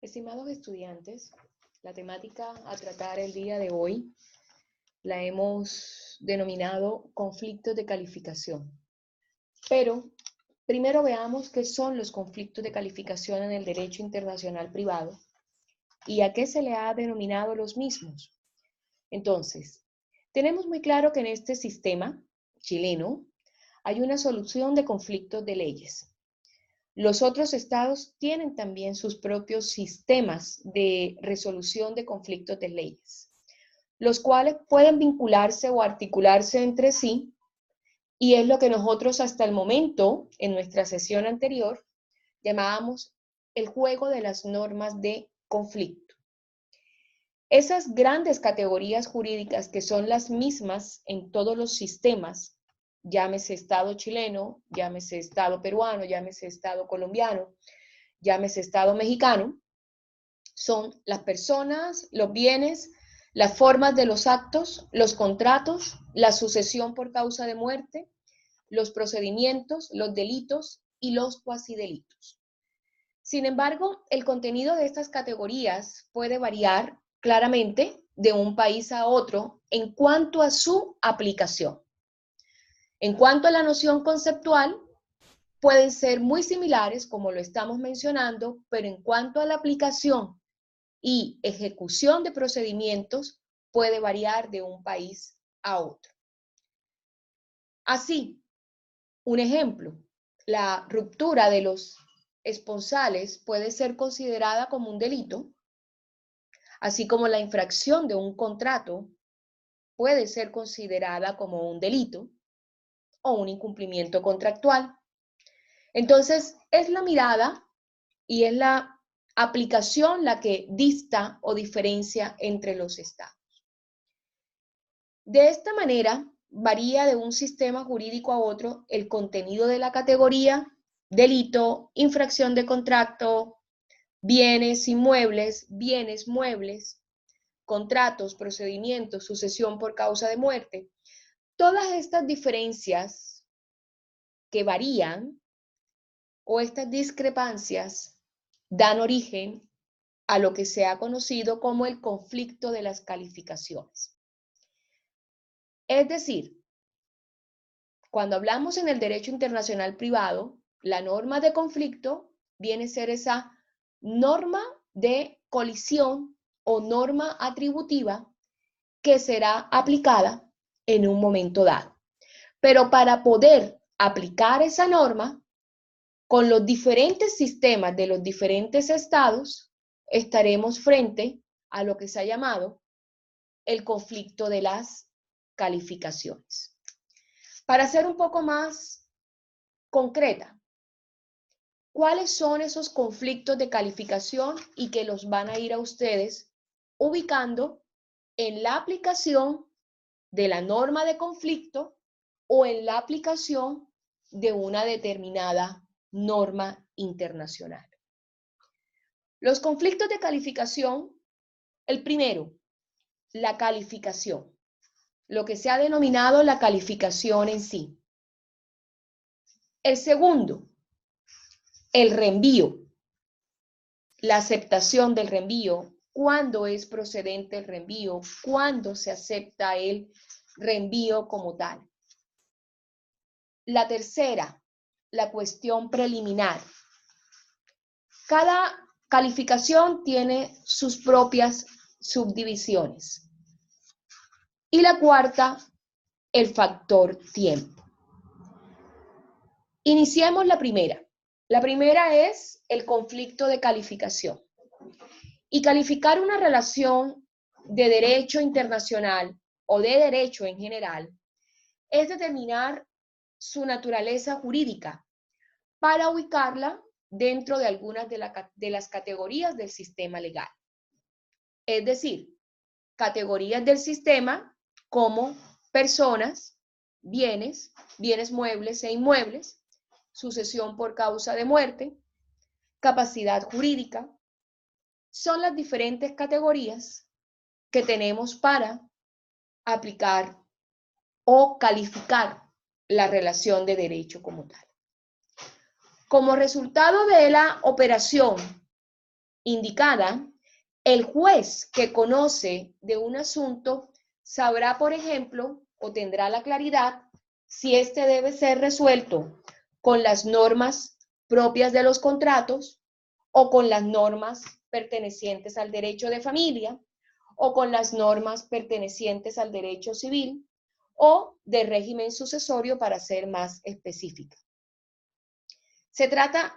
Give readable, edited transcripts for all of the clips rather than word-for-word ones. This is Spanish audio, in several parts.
Estimados estudiantes, la temática a tratar el día de hoy la hemos denominado conflictos de calificación. Pero primero veamos qué son los conflictos de calificación en el derecho internacional privado y a qué se le ha denominado los mismos. Entonces, tenemos muy claro que en este sistema chileno hay una solución de conflictos de leyes. Los otros estados tienen también sus propios sistemas de resolución de conflictos de leyes, los cuales pueden vincularse o articularse entre sí, y es lo que nosotros hasta el momento, en nuestra sesión anterior, llamábamos el juego de las normas de conflicto. Esas grandes categorías jurídicas que son las mismas en todos los sistemas, llámese Estado chileno, llámese Estado peruano, llámese Estado colombiano, llámese Estado mexicano, son las personas, los bienes, las formas de los actos, los contratos, la sucesión por causa de muerte, los procedimientos, los delitos y los cuasidelitos. Sin embargo, el contenido de estas categorías puede variar claramente de un país a otro en cuanto a su aplicación. En cuanto a la noción conceptual, pueden ser muy similares, como lo estamos mencionando, pero en cuanto a la aplicación y ejecución de procedimientos, puede variar de un país a otro. Así, un ejemplo, la ruptura de los esponsales puede ser considerada como un delito, así como la infracción de un contrato puede ser considerada como un delito o un incumplimiento contractual. Entonces, es la mirada y es la aplicación la que dista o diferencia entre los estados. De esta manera, varía de un sistema jurídico a otro el contenido de la categoría, delito, infracción de contrato, bienes inmuebles, bienes muebles, contratos, procedimientos, sucesión por causa de muerte. Todas estas diferencias que varían o estas discrepancias dan origen a lo que se ha conocido como el conflicto de las calificaciones. Es decir, cuando hablamos en el derecho internacional privado, la norma de conflicto viene a ser esa norma de colisión o norma atributiva que será aplicada en un momento dado. Pero para poder aplicar esa norma, con los diferentes sistemas de los diferentes estados, estaremos frente a lo que se ha llamado el conflicto de las calificaciones. Para ser un poco más concreta, ¿cuáles son esos conflictos de calificación y que los van a ir a ustedes ubicando en la aplicación de la norma de conflicto o en la aplicación de una determinada norma internacional? Los conflictos de calificación, el primero, la calificación, lo que se ha denominado la calificación en sí. El segundo, el reenvío, la aceptación del reenvío, cuándo es procedente el reenvío, cuándo se acepta el reenvío como tal. La tercera, la cuestión preliminar. Cada calificación tiene sus propias subdivisiones. Y la cuarta, el factor tiempo. Iniciemos la primera. La primera es el conflicto de calificación. Y calificar una relación de derecho internacional o de derecho en general es determinar su naturaleza jurídica para ubicarla dentro de algunas de las categorías del sistema legal. Es decir, categorías del sistema como personas, bienes, bienes muebles e inmuebles, sucesión por causa de muerte, capacidad jurídica, son las diferentes categorías que tenemos para aplicar o calificar la relación de derecho como tal. Como resultado de la operación indicada, el juez que conoce de un asunto sabrá, por ejemplo, o tendrá la claridad si éste debe ser resuelto con las normas propias de los contratos o con las normas pertenecientes al derecho de familia o con las normas pertenecientes al derecho civil o de régimen sucesorio, para ser más específica. Se trata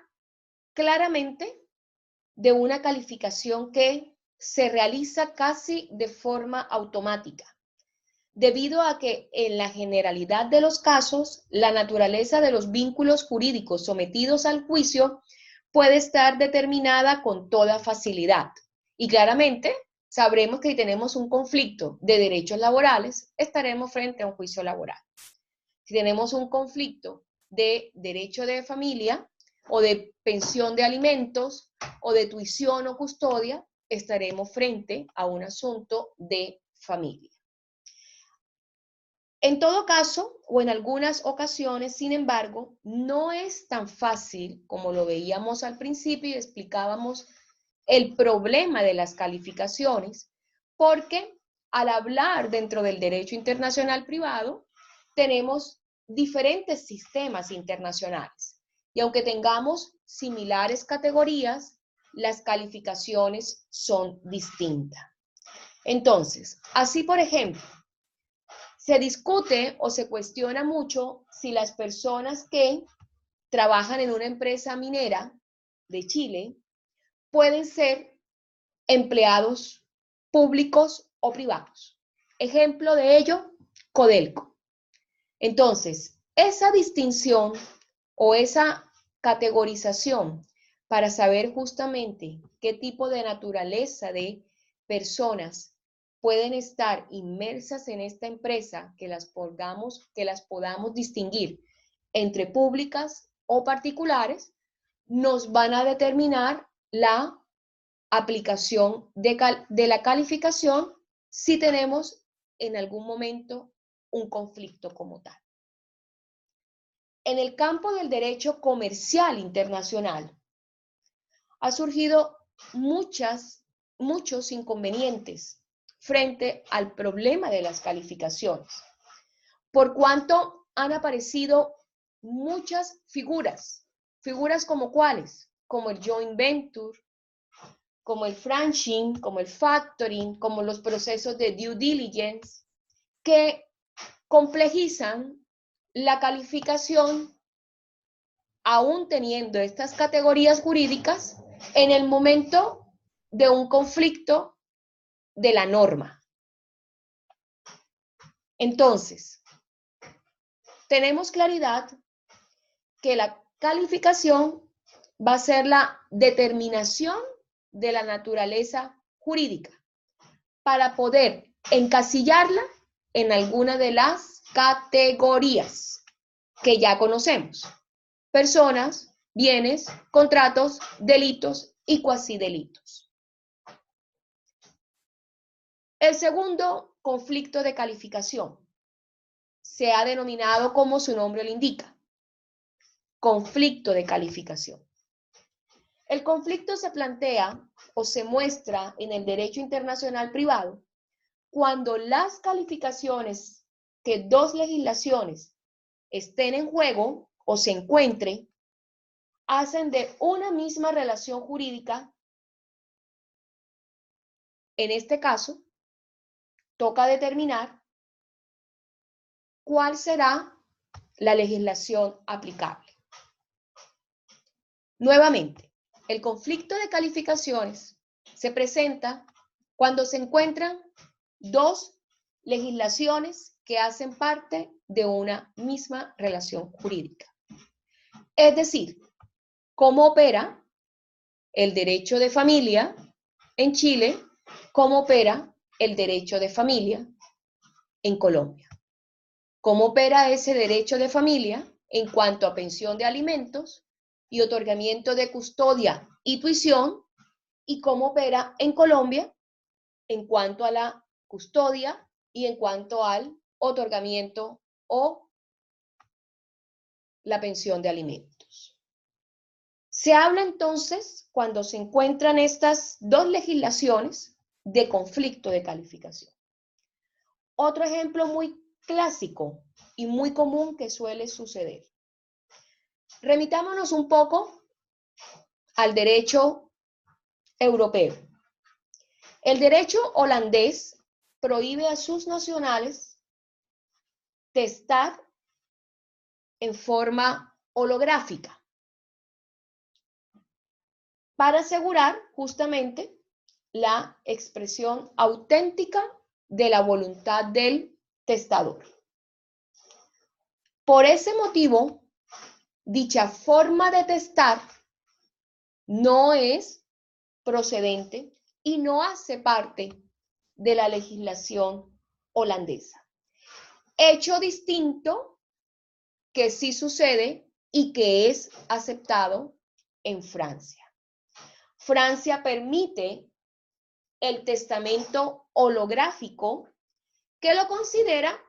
claramente de una calificación que se realiza casi de forma automática, debido a que en la generalidad de los casos, la naturaleza de los vínculos jurídicos sometidos al juicio puede estar determinada con toda facilidad. Y claramente sabremos que si tenemos un conflicto de derechos laborales, estaremos frente a un juicio laboral. Si tenemos un conflicto de derecho de familia o de pensión de alimentos o de tuición o custodia, estaremos frente a un asunto de familia. En todo caso, o en algunas ocasiones, sin embargo, no es tan fácil como lo veíamos al principio y explicábamos el problema de las calificaciones, porque al hablar dentro del derecho internacional privado, tenemos diferentes sistemas internacionales. Y aunque tengamos similares categorías, las calificaciones son distintas. Entonces, así por ejemplo, se discute o se cuestiona mucho si las personas que trabajan en una empresa minera de Chile pueden ser empleados públicos o privados. Ejemplo de ello, Codelco. Entonces, esa distinción o esa categorización para saber justamente qué tipo de naturaleza de personas pueden estar inmersas en esta empresa, que las podamos distinguir entre públicas o particulares, nos van a determinar la aplicación de la calificación si tenemos en algún momento un conflicto como tal. En el campo del derecho comercial internacional ha surgido muchos inconvenientes frente al problema de las calificaciones, por cuanto han aparecido muchas figuras como cuáles, como el joint venture, como el franchising, como el factoring, como los procesos de due diligence, que complejizan la calificación, aún teniendo estas categorías jurídicas, en el momento de un conflicto de la norma. Entonces, tenemos claridad que la calificación va a ser la determinación de la naturaleza jurídica para poder encasillarla en alguna de las categorías que ya conocemos: personas, bienes, contratos, delitos y cuasidelitos. El segundo conflicto de calificación se ha denominado, como su nombre lo indica, conflicto de calificación. El conflicto se plantea o se muestra en el derecho internacional privado cuando las calificaciones que dos legislaciones estén en juego o se encuentren hacen de una misma relación jurídica. En este caso, toca determinar cuál será la legislación aplicable. Nuevamente, el conflicto de calificaciones se presenta cuando se encuentran dos legislaciones que hacen parte de una misma relación jurídica. Es decir, cómo opera el derecho de familia en Chile, cómo opera el derecho de familia en Colombia. Cómo opera ese derecho de familia en cuanto a pensión de alimentos y otorgamiento de custodia y tuición, y cómo opera en Colombia en cuanto a la custodia y en cuanto al otorgamiento o la pensión de alimentos. Se habla entonces, cuando se encuentran estas dos legislaciones, de conflicto de calificación. Otro ejemplo muy clásico y muy común que suele suceder. Remitámonos un poco al derecho europeo. El derecho holandés prohíbe a sus nacionales testar en forma holográfica para asegurar justamente la expresión auténtica de la voluntad del testador. Por ese motivo, dicha forma de testar no es procedente y no hace parte de la legislación holandesa. Hecho distinto que sí sucede y que es aceptado en Francia. Francia permite el testamento holográfico, que lo considera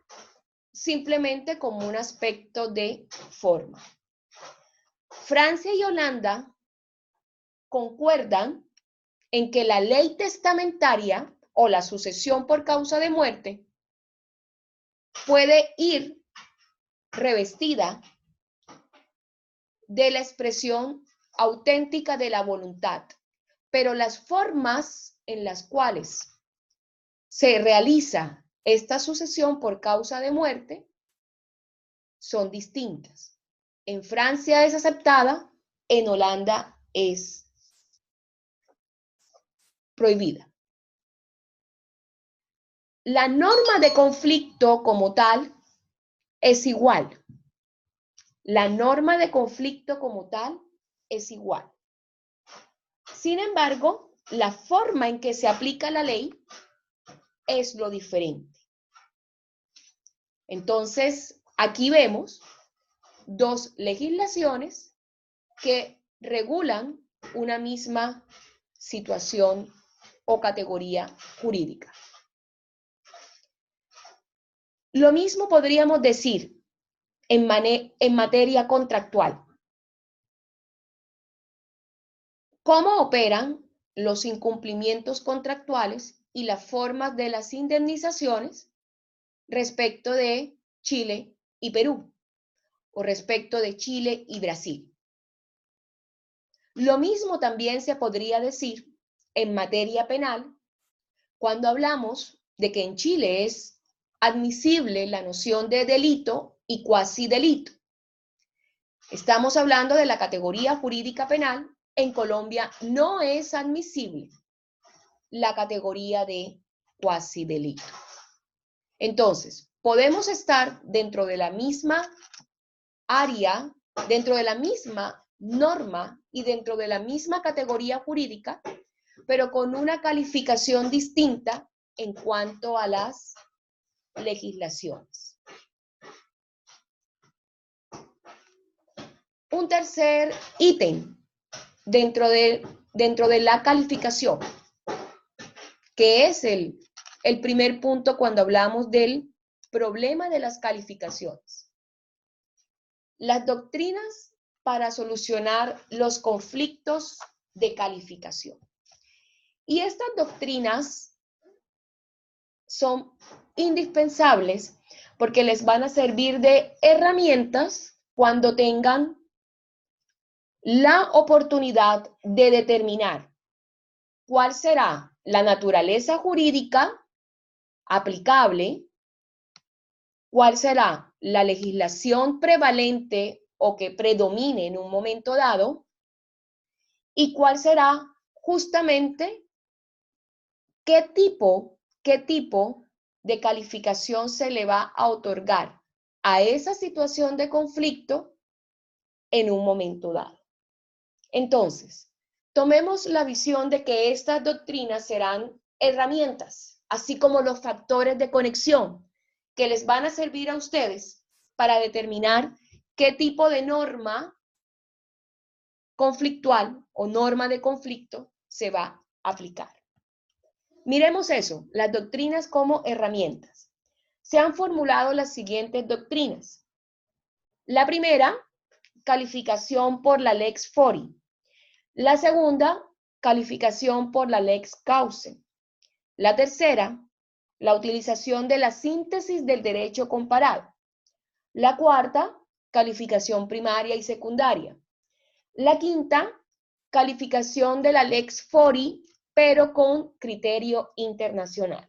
simplemente como un aspecto de forma. Francia y Holanda concuerdan en que la ley testamentaria o la sucesión por causa de muerte puede ir revestida de la expresión auténtica de la voluntad, pero las formas en las cuales se realiza esta sucesión por causa de muerte son distintas. En Francia es aceptada, en Holanda es prohibida. La norma de conflicto como tal es igual. La norma de conflicto como tal es igual. Sin embargo, la forma en que se aplica la ley es lo diferente. Entonces, aquí vemos dos legislaciones que regulan una misma situación o categoría jurídica. Lo mismo podríamos decir en materia contractual. ¿Cómo operan los incumplimientos contractuales y las formas de las indemnizaciones respecto de Chile y Perú o respecto de Chile y Brasil? Lo mismo también se podría decir en materia penal cuando hablamos de que en Chile es admisible la noción de delito y cuasi delito. Estamos hablando de la categoría jurídica penal. En Colombia no es admisible la categoría de cuasi delito. Entonces, podemos estar dentro de la misma área, dentro de la misma norma y dentro de la misma categoría jurídica, pero con una calificación distinta en cuanto a las legislaciones. Un tercer ítem dentro de la calificación, que es el primer punto cuando hablamos del problema de las calificaciones. Las doctrinas para solucionar los conflictos de calificación. Y estas doctrinas son indispensables porque les van a servir de herramientas cuando tengan la oportunidad de determinar cuál será la naturaleza jurídica aplicable, cuál será la legislación prevalente o que predomine en un momento dado y cuál será justamente qué tipo de calificación se le va a otorgar a esa situación de conflicto en un momento dado. Entonces, tomemos la visión de que estas doctrinas serán herramientas, así como los factores de conexión que les van a servir a ustedes para determinar qué tipo de norma conflictual o norma de conflicto se va a aplicar. Miremos eso, las doctrinas como herramientas. Se han formulado las siguientes doctrinas. La primera, calificación por la lex fori. La segunda, calificación por la lex causa. La tercera, la utilización de la síntesis del derecho comparado. La cuarta, calificación primaria y secundaria. La quinta, calificación de la lex fori, pero con criterio internacional.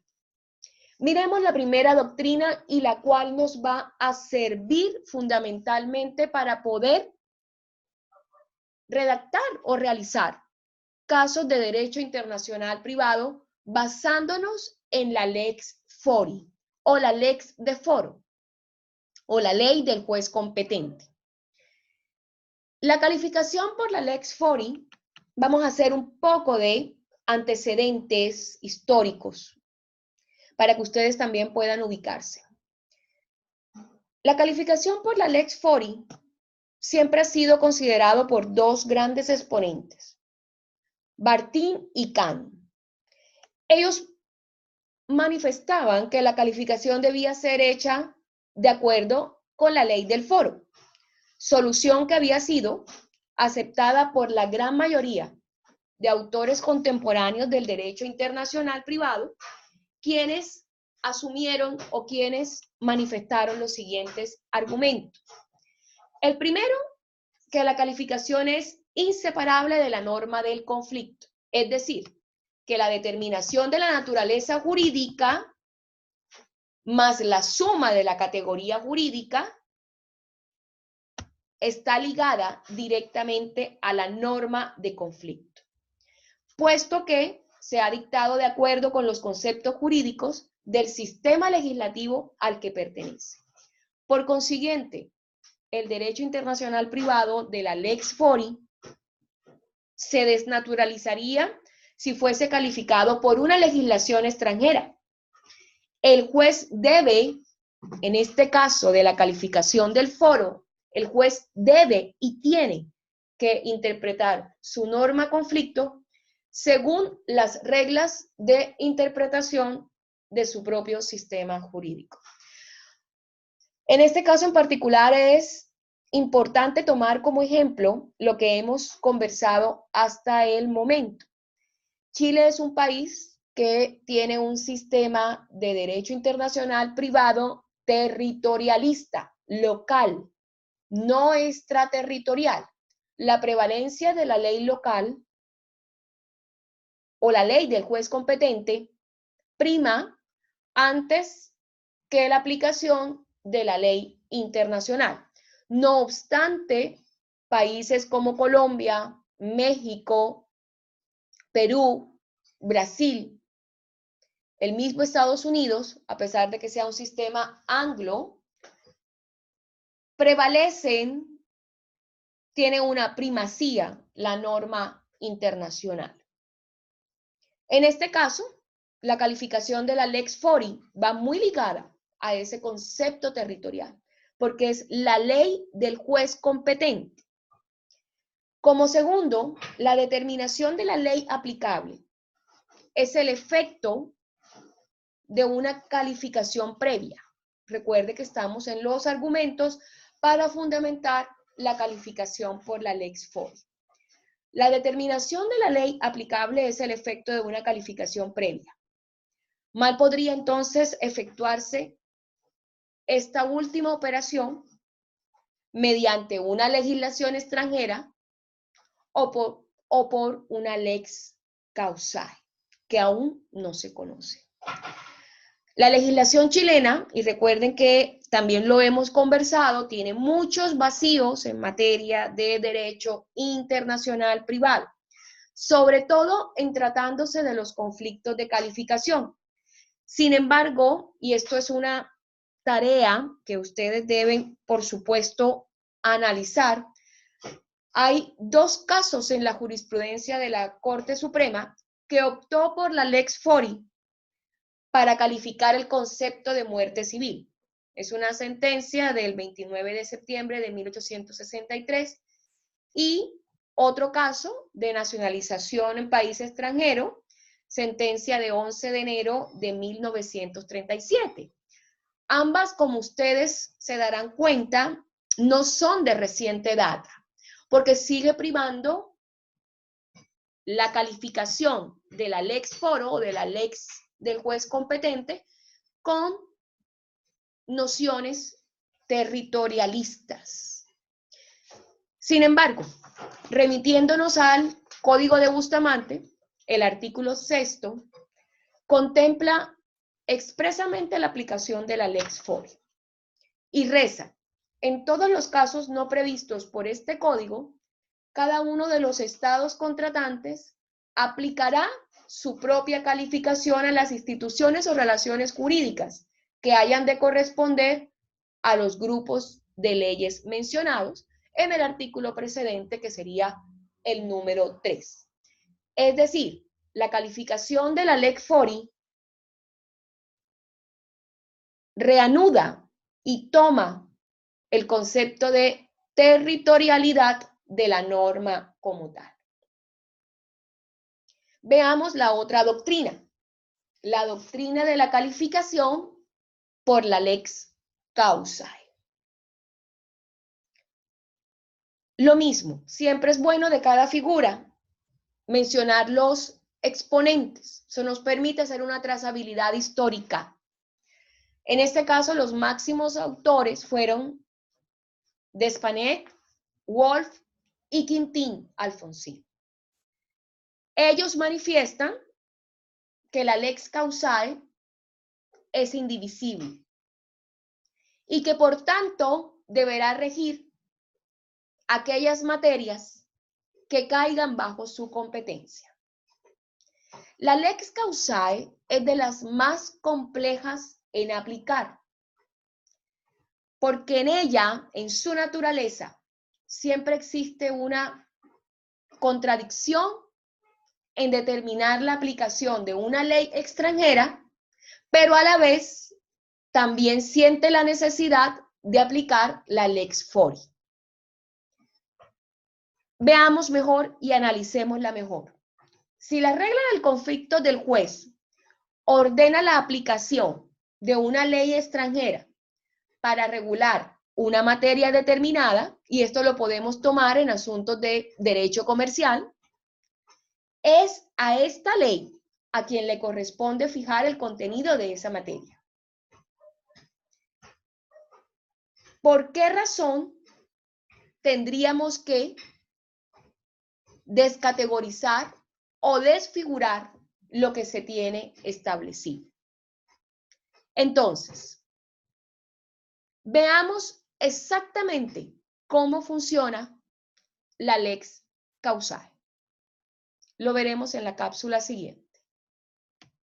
Miremos la primera doctrina y la cual nos va a servir fundamentalmente para poder redactar o realizar casos de derecho internacional privado basándonos en la lex fori o la lex de foro o la ley del juez competente. La calificación por la lex fori, vamos a hacer un poco de antecedentes históricos para que ustedes también puedan ubicarse. La calificación por la lex fori siempre ha sido considerado por dos grandes exponentes, Bartín y Kant. Ellos manifestaban que la calificación debía ser hecha de acuerdo con la ley del foro, solución que había sido aceptada por la gran mayoría de autores contemporáneos del derecho internacional privado, quienes asumieron o quienes manifestaron los siguientes argumentos. El primero, que la calificación es inseparable de la norma del conflicto, es decir, que la determinación de la naturaleza jurídica más la suma de la categoría jurídica está ligada directamente a la norma de conflicto, puesto que se ha dictado de acuerdo con los conceptos jurídicos del sistema legislativo al que pertenece. Por consiguiente, el derecho internacional privado de la lex fori se desnaturalizaría si fuese calificado por una legislación extranjera. El juez debe, en este caso de la calificación del foro, el juez debe y tiene que interpretar su norma conflicto según las reglas de interpretación de su propio sistema jurídico. En este caso en particular es importante tomar como ejemplo lo que hemos conversado hasta el momento. Chile es un país que tiene un sistema de derecho internacional privado territorialista, local, no extraterritorial. La prevalencia de la ley local o la ley del juez competente prima antes que la aplicación de la ley internacional. No obstante, países como Colombia, México, Perú, Brasil, el mismo Estados Unidos, a pesar de que sea un sistema anglo, prevalecen, tiene una primacía la norma internacional. En este caso, la calificación de la lex fori va muy ligada a ese concepto territorial, porque es la ley del juez competente. Como segundo, la determinación de la ley aplicable es el efecto de una calificación previa. Recuerde que estamos en los argumentos para fundamentar la calificación por la lex fori. La determinación de la ley aplicable es el efecto de una calificación previa. Mal podría entonces efectuarse esta última operación mediante una legislación extranjera o por una lex causae, que aún no se conoce. La legislación chilena, y recuerden que también lo hemos conversado, tiene muchos vacíos en materia de derecho internacional privado, sobre todo en tratándose de los conflictos de calificación. Sin embargo, y esto es una tarea que ustedes deben, por supuesto, analizar, hay dos casos en la jurisprudencia de la Corte Suprema que optó por la lex fori para calificar el concepto de muerte civil. Es una sentencia del 29 de septiembre de 1863 y otro caso de nacionalización en país extranjero, sentencia de 11 de enero de 1937. Ambas, como ustedes se darán cuenta, no son de reciente data, porque sigue primando la calificación de la lex foro o de la lex del juez competente con nociones territorialistas. Sin embargo, remitiéndonos al Código de Bustamante, el artículo 6º contempla expresamente la aplicación de la lex fori y reza: en todos los casos no previstos por este código, cada uno de los estados contratantes aplicará su propia calificación a las instituciones o relaciones jurídicas que hayan de corresponder a los grupos de leyes mencionados en el artículo precedente, que sería el número 3. Es decir, la calificación de la lex fori reanuda y toma el concepto de territorialidad de la norma como tal. Veamos la otra doctrina, la doctrina de la calificación por la lex causae. Lo mismo, siempre es bueno de cada figura mencionar los exponentes. Eso nos permite hacer una trazabilidad histórica. En este caso, los máximos autores fueron Despanet, Wolf y Quintín Alfonsín. Ellos manifiestan que la lex causae es indivisible y que por tanto deberá regir aquellas materias que caigan bajo su competencia. La lex causae es de las más complejas en aplicar, porque en ella, en su naturaleza, siempre existe una contradicción en determinar la aplicación de una ley extranjera, pero a la vez también siente la necesidad de aplicar la lex fori. Veamos mejor y analicémosla mejor. Si la regla del conflicto del juez ordena la aplicación de una ley extranjera para regular una materia determinada, y esto lo podemos tomar en asuntos de derecho comercial, es a esta ley a quien le corresponde fijar el contenido de esa materia. ¿Por qué razón tendríamos que descategorizar o desfigurar lo que se tiene establecido? Entonces, veamos exactamente cómo funciona la lex causae. Lo veremos en la cápsula siguiente.